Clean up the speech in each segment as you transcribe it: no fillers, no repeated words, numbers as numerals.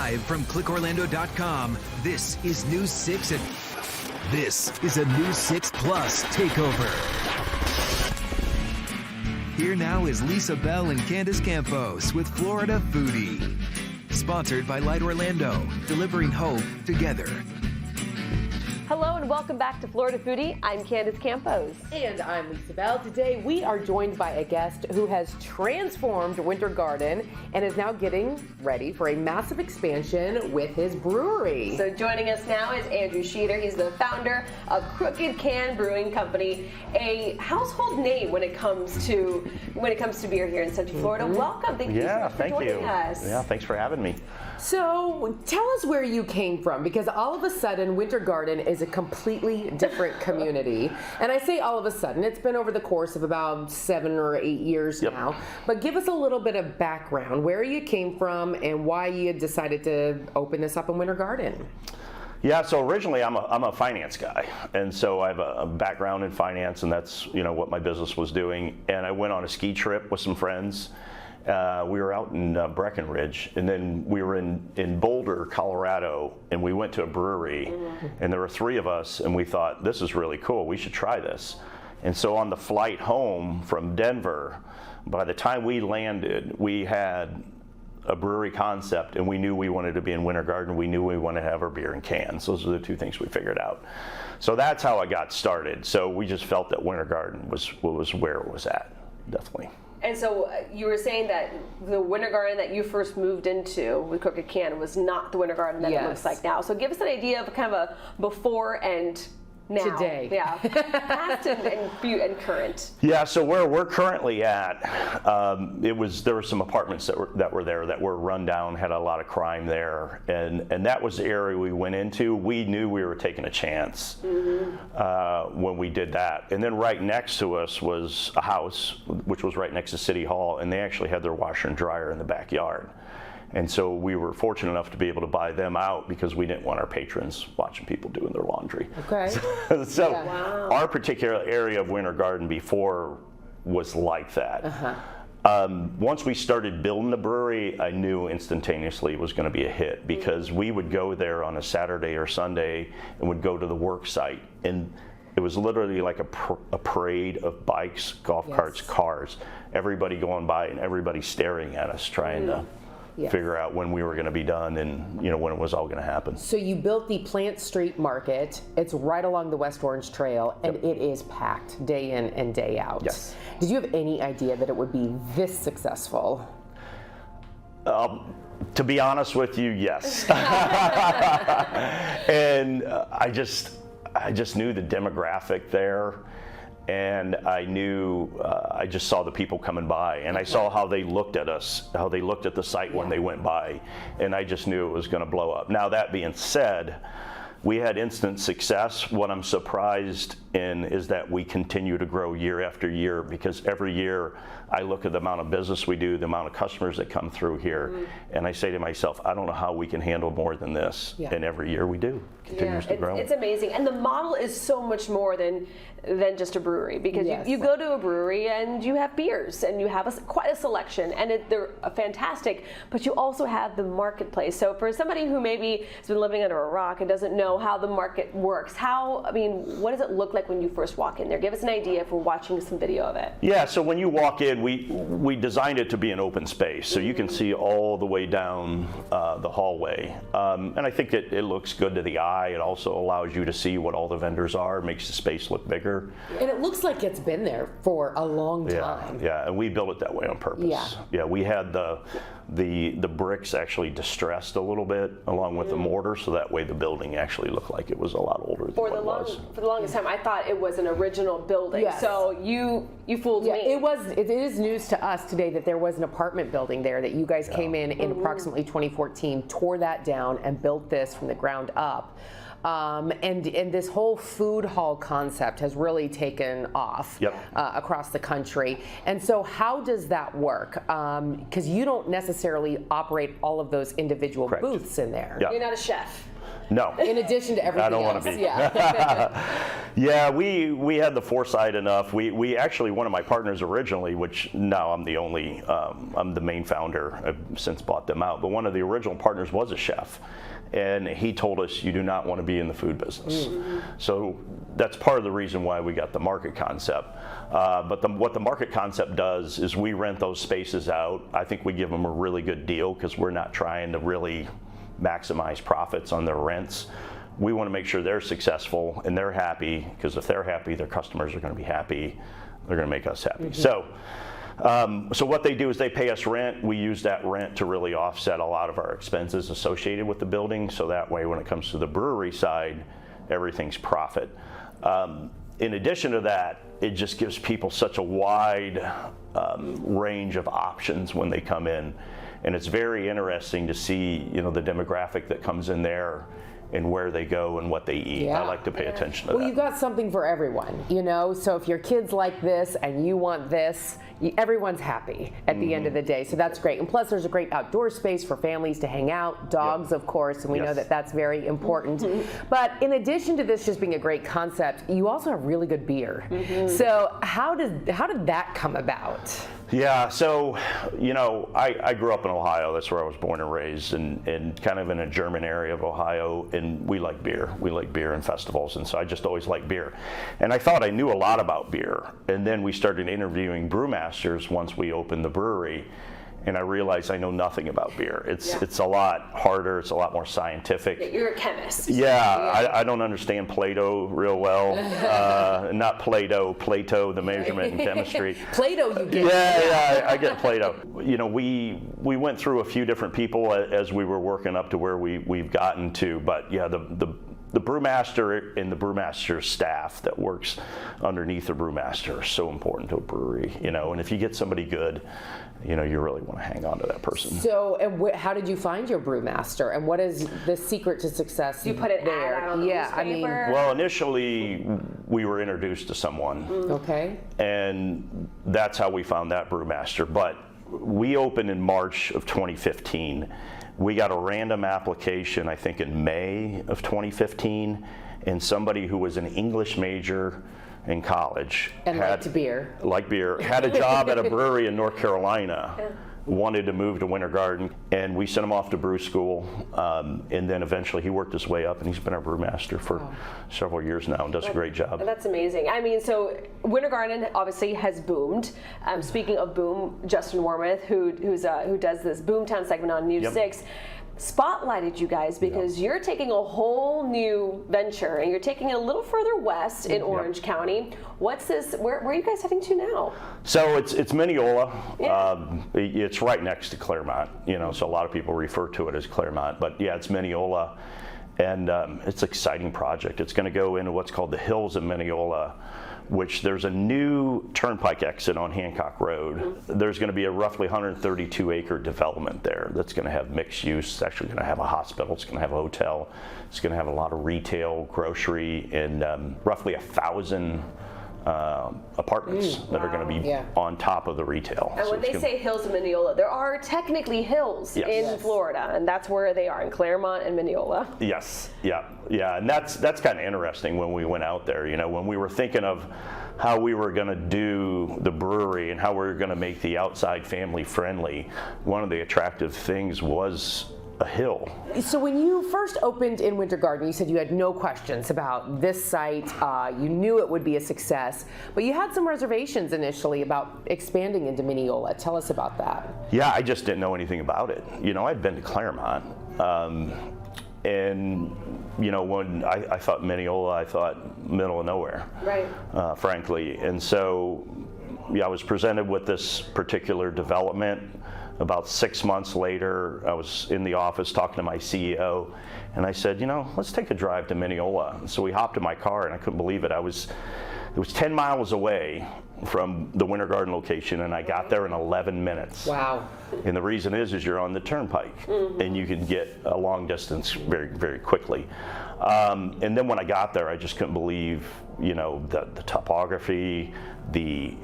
Live from clickorlando.com, this is News 6 and this is a News 6 Plus takeover. Here now is Lisa Bell and Candace Campos with Florida Foodie. Sponsored by Light Orlando, delivering hope together. Hello and welcome back to Florida Foodie. I'm Candace Campos. And I'm Lisa Bell. Today we are joined by a guest who has transformed Winter Garden and is now getting ready for a massive expansion with his brewery. So joining us now is Andrew Sheeter. He's the founder of Can Brewing Company, a household name when it comes to beer here in Central Florida. Welcome. Thank you so much for joining us. Yeah, thanks for having me. So tell us where you came from, because all of a sudden Winter Garden is a completely different community. And I say all of a sudden, it's been over the course of about 7 or 8 years now. But give us a little bit of background, where you came from and why you decided to open this up in Winter Garden. Yeah, so originally I'm a finance guy, and so I have a background in finance, and that's what my business was doing. And I went on a ski trip with some friends. We were out in Breckenridge, and then we were in Boulder, Colorado, and we went to a brewery, and there were 3 of us, and we thought, this is really cool, we should try this. And so on the flight home from Denver, by the time we landed, we had a brewery concept, and we knew we wanted to be in Winter Garden. We knew we wanted to have our beer in cans. Those are the 2 things we figured out. So that's how I got started. So we just felt that Winter Garden was where it was at, definitely. And so you were saying that the Winter Garden that you first moved into with Crooked Can was not the Winter Garden that it looks like now. So give us an idea of kind of a before and now. Today. Yeah. Past and current. Yeah, so where we're currently at, there were some apartments that were there that were run down, had a lot of crime there, and that was the area we went into. We knew we were taking a chance when we did that. And then right next to us was a house, which was right next to City Hall, and they actually had their washer and dryer in the backyard. And so we were fortunate enough to be able to buy them out because we didn't want our patrons watching people doing their laundry. Okay. So our particular area of Winter Garden before was like that. Once we started building the brewery, I knew instantaneously it was going to be a hit, because we would go there on a Saturday or Sunday and would go to the work site, and it was literally like a parade of bikes, golf carts, cars, everybody going by and everybody staring at us trying to figure out when we were going to be done and when it was all going to happen. So you built the Plant Street Market. It's right along the West Orange Trail, and it is packed day in and day out. Yes. Did you have any idea that it would be this successful? To be honest with you, yes. And I just knew the demographic there. And I knew, I just saw the people coming by, and I saw how they looked at us, how they looked at the site when they went by, and I just knew it was going to blow up. Now, that being said, we had instant success. What I'm surprised in is that we continue to grow year after year, because every year I look at the amount of business we do, the amount of customers that come through here, and I say to myself, I don't know how we can handle more than this. And every year we do. Continues to grow. It's amazing. And the model is so much more than just a brewery, because you go to a brewery and you have beers and you have quite a selection, and they're fantastic, but you also have the marketplace. So for somebody who maybe has been living under a rock and doesn't know how the market works, what does it look like when you first walk in there? Give us an idea if we're watching some video of it. Yeah, so when you walk in, we designed it to be an open space, so you can see all the way down the hallway. And I think it looks good to the eye. It also allows you to see what all the vendors are, makes the space look bigger. And it looks like it's been there for a long time. Yeah, and we built it that way on purpose. Yeah, we had the bricks actually distressed a little bit along with the mortar, so that way the building actually looked like it was a lot older than what it was. For the longest time, I thought it was an original building. Yes. So you fooled me. It is news to us today that there was an apartment building there that you guys came in approximately 2014, tore that down, and built this from the ground up. And this whole food hall concept has really taken off across the country. And so how does that work? Because you don't necessarily operate all of those individual booths in there. You're not a chef. No. In addition to everything I don't else. want to be. Yeah. Yeah, we had the foresight enough. We actually, one of my partners originally, which now I'm the main founder. I've since bought them out, but one of the original partners was a chef. And he told us, you do not want to be in the food business. Mm-hmm. So that's part of the reason why we got the market concept. But what the market concept does is we rent those spaces out. I think we give them a really good deal because we're not trying to really maximize profits on their rents. We want to make sure they're successful and they're happy, because if they're happy, their customers are going to be happy. They're going to make us happy. Mm-hmm. So what they do is they pay us rent. We use that rent to really offset a lot of our expenses associated with the building. So that way, when it comes to the brewery side, everything's profit. In addition to that, it just gives people such a wide range of options when they come in. And it's very interesting to see, the demographic that comes in there and where they go and what they eat. Yeah. I like to pay attention to that. Well, you've got something for everyone, so if your kids like this and you want this, everyone's happy at the end of the day. So that's great. And plus, there's a great outdoor space for families to hang out, dogs, of course, and we know that that's very important. But in addition to this just being a great concept, you also have really good beer. So how did that come about? Yeah, so, I grew up in Ohio. That's where I was born and raised, and kind of in a German area of Ohio, and we like beer. We like beer and festivals, and so I just always liked beer. And I thought I knew a lot about beer, and then we started interviewing brewmasters once we opened the brewery, and I realized I know nothing about beer. It's a lot harder. It's a lot more scientific. You're a chemist. Yeah, I don't understand Plato real well. Not Plato, the measurement in chemistry. Plato, you get. Yeah, I get Plato. We went through a few different people as we were working up to where we've gotten to, but yeah, the brewmaster and the brewmaster staff that works underneath the brewmaster are so important to a brewery, and if you get somebody good, you really want to hang on to that person. So, and how did you find your brewmaster, and what is the secret to success? You put it there? Ad out on the newspaper? Well, initially we were introduced to someone. Okay. And that's how we found that brewmaster. But we opened in March of 2015. We got a random application, I think, in May of 2015, and somebody who was an English major in college and liked beer, had a job at a brewery in North Carolina, wanted to move to Winter Garden, and we sent him off to brew school, and then eventually he worked his way up, and he's been our brewmaster for several years now and does a great job. That's amazing. I mean, so Winter Garden obviously has boomed. Speaking of boom, Justin Wormuth, who does this Boomtown segment on News 6, spotlighted you guys because you're taking a whole new venture and you're taking it a little further west in Orange County. What's this? Where are you guys heading to now? So it's Mineola. It's right next to Claremont. So a lot of people refer to it as Claremont, but yeah, it's Mineola, and it's an exciting project. It's going to go into what's called the Hills of Mineola, which there's a new turnpike exit on Hancock Road. There's going to be a roughly 132-acre development there that's going to have mixed use. It's actually going to have a hospital. It's going to have a hotel. It's going to have a lot of retail, grocery, and roughly 1,000 apartments that are going to be on top of the retail. And when they say Hills of Mineola, there are technically hills in Florida, and that's where they are, in Claremont and Mineola. Yes, yeah, and that's kind of interesting when we went out there. When we were thinking of how we were going to do the brewery and how we were going to make the outside family friendly, one of the attractive things was a hill. So when you first opened in Winter Garden, you said you had no questions about this site. You knew it would be a success, but you had some reservations initially about expanding into Mineola. Tell us about that. Yeah, I just didn't know anything about it. I'd been to Claremont, and when I thought Mineola, I thought middle of nowhere, right? Frankly, and so I was presented with this particular development. About 6 months later, I was in the office talking to my CEO, and I said, let's take a drive to Mineola. So we hopped in my car, and I couldn't believe it. It was 10 miles away, from the Winter Garden location, and I got there in 11 minutes. Wow. And the reason is you're on the turnpike, and you can get a long distance very, very quickly. And then when I got there, I just couldn't believe, the topography, the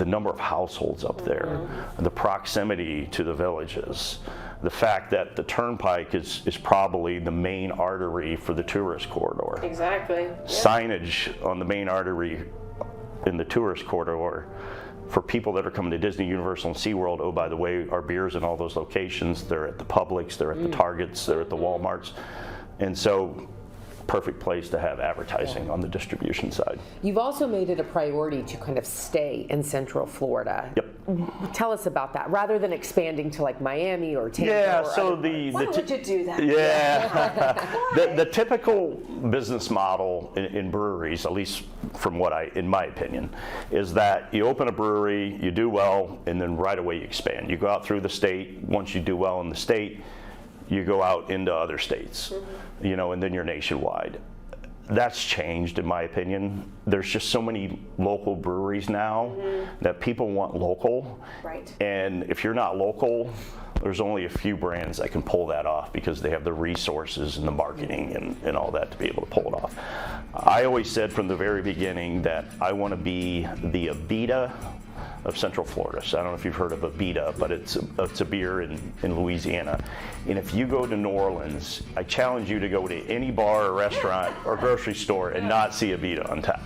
number of households up there, the proximity to the villages, the fact that the turnpike is probably the main artery for the tourist corridor. Exactly. Signage on the main artery in the tourist corridor for people that are coming to Disney, Universal, and SeaWorld. Oh, by the way, our beers in all those locations, they're at the Publix, they're at the Targets, they're at the Walmarts. And so, perfect place to have advertising on the distribution side. You've also made it a priority to kind of stay in Central Florida. Yep. Tell us about that, rather than expanding to like Miami or Tampa. Yeah, or so Why would you do that? Yeah, the typical business model in breweries, at least from in my opinion, is that you open a brewery, you do well, and then right away you expand. You go out through the state. Once you do well in the state, you go out into other states, and then you're nationwide. That's changed, in my opinion. There's just so many local breweries now that people want local. Right. And if you're not local, there's only a few brands that can pull that off because they have the resources and the marketing and all that to be able to pull it off. I always said from the very beginning that I want to be the Abita of Central Florida. So I don't know if you've heard of Abita, but it's a beer in Louisiana. And if you go to New Orleans, I challenge you to go to any bar or restaurant or grocery store and not see Abita on tap.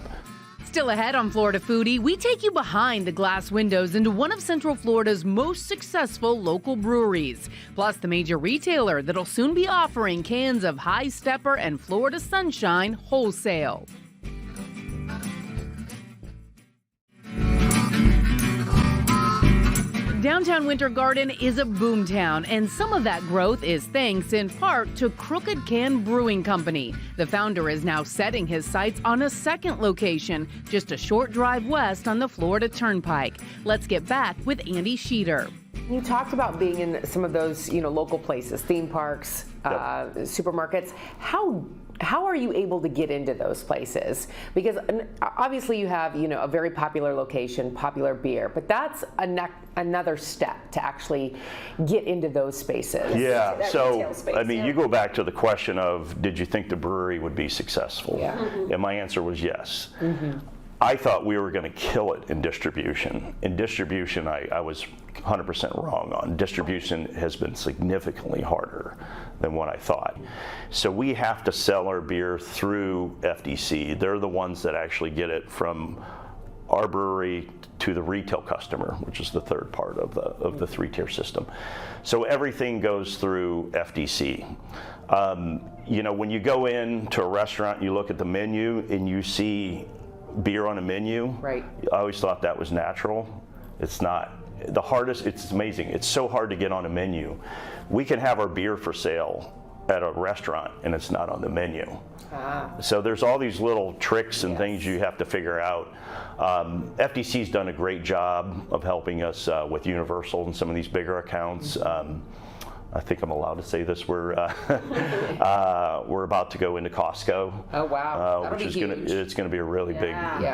Still ahead on Florida Foodie, we take you behind the glass windows into one of Central Florida's most successful local breweries, plus the major retailer that'll soon be offering cans of High Stepper and Florida Sunshine wholesale. Downtown Winter Garden is a boomtown, and some of that growth is thanks in part to Crooked Can Brewing Company. The founder is now setting his sights on a second location, just a short drive west on the Florida Turnpike. Let's get back with Andy Sheeter. You talked about being in some of those, local places, theme parks, supermarkets. How are you able to get into those places? Because obviously you have, a very popular location, popular beer, but that's another step to actually get into those spaces. Yeah, so, space, you go back to the question of, did you think the brewery would be successful? Yeah. And my answer was yes. I thought we were going to kill it in distribution. In distribution, I was 100% wrong on. Distribution has been significantly harder than what I thought. So we have to sell our beer through FDC. They're the ones that actually get it from our brewery to the retail customer, which is the third part of the three-tier system. So everything goes through FDC. When you go into a restaurant, you look at the menu and you see beer on a menu. Right. I always thought that was natural. It's not. The hardest, it's amazing. It's so hard to get on a menu. We can have our beer for sale at a restaurant and it's not on the menu. So there's all these little tricks and things you have to figure out. FDC's done a great job of helping us with Universal and some of these bigger accounts. I think I'm allowed to say this. We're about to go into Costco. Oh wow! Which is it's going to be a really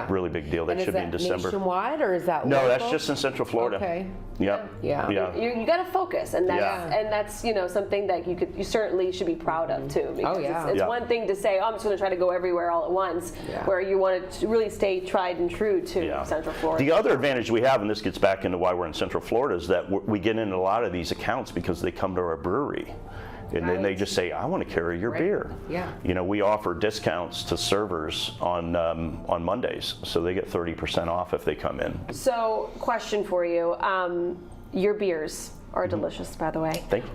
really big deal. That should be in December. Nationwide, or is that no? local? That's just in Central Florida. Okay. Yep. Yeah. You got to focus, and that's something that you certainly should be proud of too. Because it's one thing to say, I'm just going to try to go everywhere all at once, where you want to really stay tried and true to Central Florida. The other advantage we have, and this gets back into why we're in Central Florida, is that we get into a lot of these accounts because they come to our brewery. And then they just say, I want to carry your beer. Yeah. We offer discounts to servers on Mondays, so they get 30% off if they come in. So, question for you. Your beers are delicious, by the way. Thank you.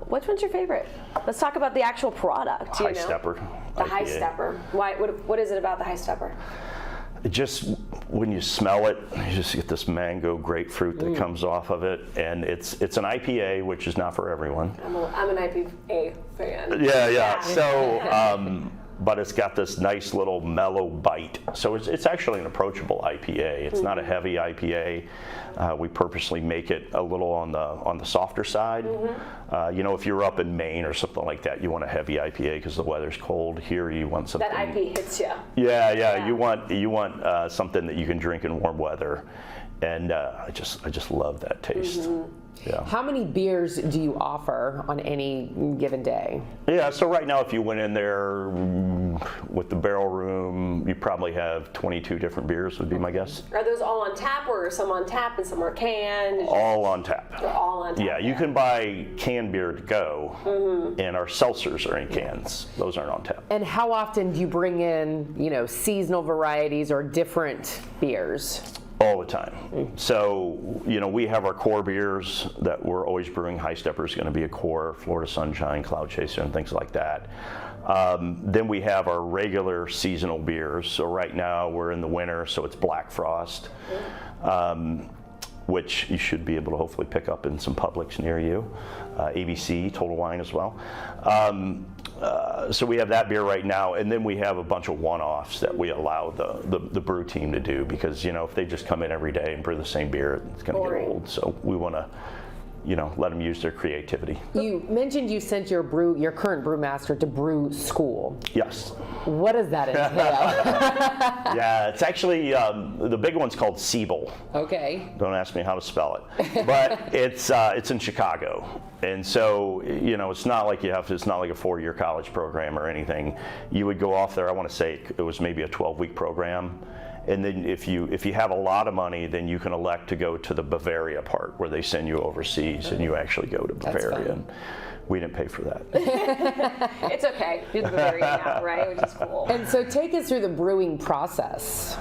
Which one's your favorite? Let's talk about the actual product. High Stepper. The High Stepper. Why? What is it about the High Stepper? Just when you smell it, you just get this mango grapefruit that comes off of it, and it's an IPA, which is not for everyone. I'm an IPA fan. Yeah. So but it's got this nice little mellow bite. So it's actually an approachable IPA. It's not a heavy IPA. We purposely make it a little on the softer side. You know, if you're up in Maine or something like that, you want a heavy IPA because the weather's cold. Here, you want something that IPA hits you. Yeah. You want something that you can drink in warm weather, and I just love that taste. Yeah. How many beers do you offer on any given day? Yeah, so right now if you went in there with the barrel room, you probably have 22 different beers would be my guess. Are those all on tap, or are some on tap and some are canned? All on tap. They're all on tap. Yeah, you can buy canned beer to go, and our seltzers are in cans. Those aren't on tap. And how often do you bring in, you know, seasonal varieties or different beers? All the time. So, you know, we have our core beers that we're always brewing. High Stepper is going to be a core, Florida Sunshine, Cloud Chaser, and things like that. Then we have our regular seasonal beers. So right now we're in the winter, so it's Black Frost, which you should be able to hopefully pick up in some Publix near you. ABC, Total Wine as well. So we have that beer right now, and then we have a bunch of one-offs that we allow the brew team to do, because, you know, if they just come in every day and brew the same beer, it's going to get old. So we want to, you know, let them use their creativity. You mentioned you sent your current brewmaster to brew school. Yes. What does that entail? Yeah, it's actually, the big one's called Siebel. Okay. Don't ask me how to spell it. But it's in Chicago. And so, you know, it's not like it's not like a 4-year college program or anything. You would go off there, I want to say it was maybe a 12-week program. And then if you have a lot of money, then you can elect to go to the Bavaria part, where they send you overseas and you actually go to Bavaria. And we didn't pay for that. It's okay. Do the Bavaria now, right? Which is cool. And so take us through the brewing process.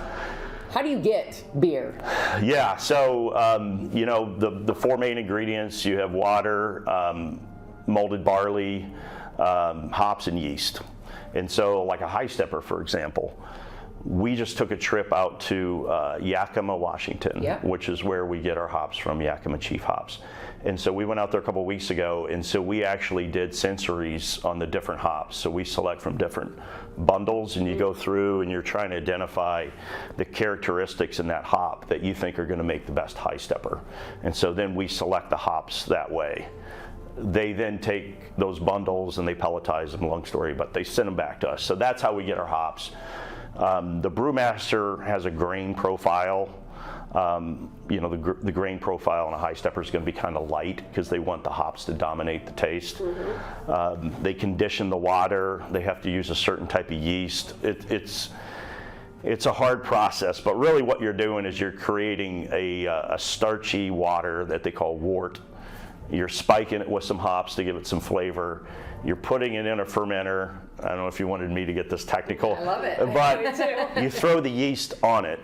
How do you get beer? Yeah, so you know, the 4 main ingredients, you have water, molded barley, hops, and yeast. And so like a High Stepper, for example, we just took a trip out to Yakima, Washington, which is where we get our hops from, Yakima Chief Hops. And so we went out there a couple of weeks ago, and so we actually did sensories on the different hops. So we select from different bundles, and you go through and you're trying to identify the characteristics in that hop that you think are going to make the best High Stepper. And so then we select the hops that way. They then take those bundles and they pelletize them, long story, but they send them back to us. So that's how we get our hops. The brewmaster has a grain profile. You know, the grain profile on a High Stepper is going to be kind of light because they want the hops to dominate the taste. They condition the water. They have to use a certain type of yeast. It's a hard process, but really what you're doing is you're creating a starchy water that they call wort. You're spiking it with some hops to give it some flavor. You're putting it in a fermenter. I don't know if you wanted me to get this technical. I love it. But you throw the yeast on it.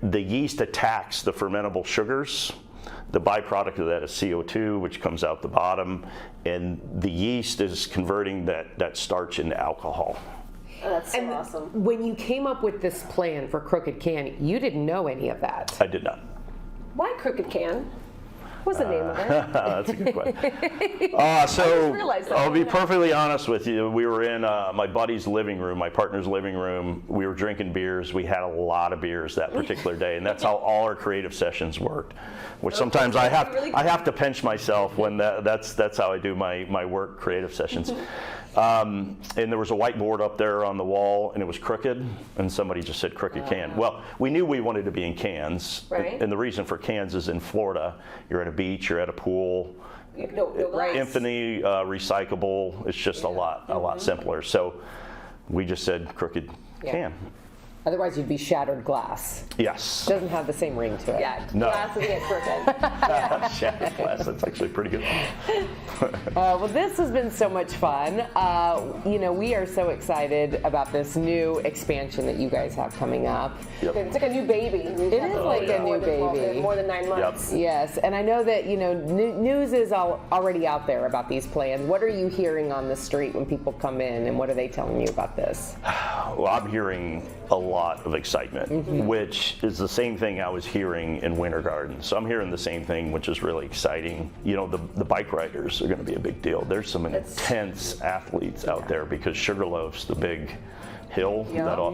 The yeast attacks the fermentable sugars. The byproduct of that is CO2, which comes out the bottom. And the yeast is converting that starch into alcohol. Oh, that's so awesome. When you came up with this plan for Crooked Can, you didn't know any of that. I did not. Why Crooked Can? What's the name of it? That's a good question. So I'll be perfectly honest with you. We were in my buddy's living room, my partner's living room. We were drinking beers. We had a lot of beers that particular day, and that's how all our creative sessions worked. Which sometimes I have to pinch myself when that's how I do my work creative sessions. And there was a whiteboard up there on the wall, and it was crooked, and somebody just said Crooked Can. Well, we knew we wanted to be in cans, right. And the reason for cans is in Florida, you're at a beach, you're at a pool, infinitely recyclable. It's just a lot simpler. So we just said Crooked Can. Otherwise, you'd be shattered glass. Yes. Doesn't have the same ring to it. Yeah, No. glass doesn't get crooked. Shattered glass. That's actually pretty good. Well, this has been so much fun. You know, we are so excited about this new expansion that you guys have coming up. Yep. It's like a new baby. It is like a new baby. More than 9 months. Yep. Yes, and I know that, you know, news is already out there about these plans. What are you hearing on the street when people come in, and what are they telling you about this? Well, I'm hearing a lot of excitement, which is the same thing I was hearing in Winter Garden. So I'm hearing the same thing, which is really exciting. You know, the bike riders are going to be a big deal. There's some intense athletes out there because Sugarloaf's the big hill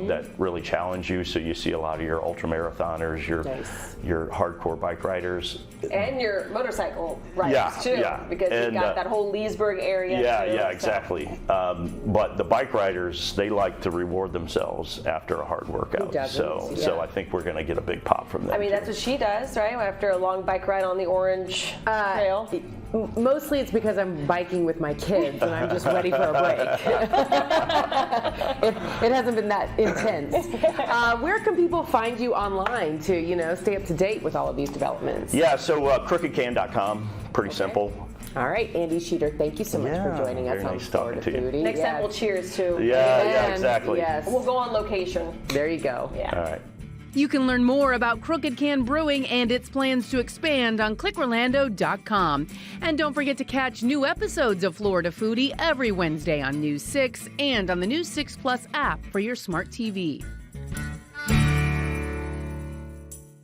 that really challenge you. So you see a lot of your ultra marathoners, your hardcore bike riders, and your motorcycle riders too. Yeah, because you've got that whole Leesburg area. Yeah, exactly. But the bike riders, they like to reward themselves after a hard workout. So I think we're going to get a big pop from that. I mean, that's what she does, right? After a long bike ride on the Orange Trail. Mostly it's because I'm biking with my kids and I'm just ready for a break. It hasn't been that intense. Where can people find you online to, stay up to date with all of these developments? Yeah, so crookedcan.com, pretty simple. All right, Andy Sheeter, thank you so much for joining us on nice talking Florida to you. Foodie. Next time we'll cheers too. Yeah, exactly. Yes. We'll go on location. There you go. Yeah. All right. You can learn more about Crooked Can Brewing and its plans to expand on clickorlando.com. And don't forget to catch new episodes of Florida Foodie every Wednesday on News 6 and on the News 6 Plus app for your smart TV.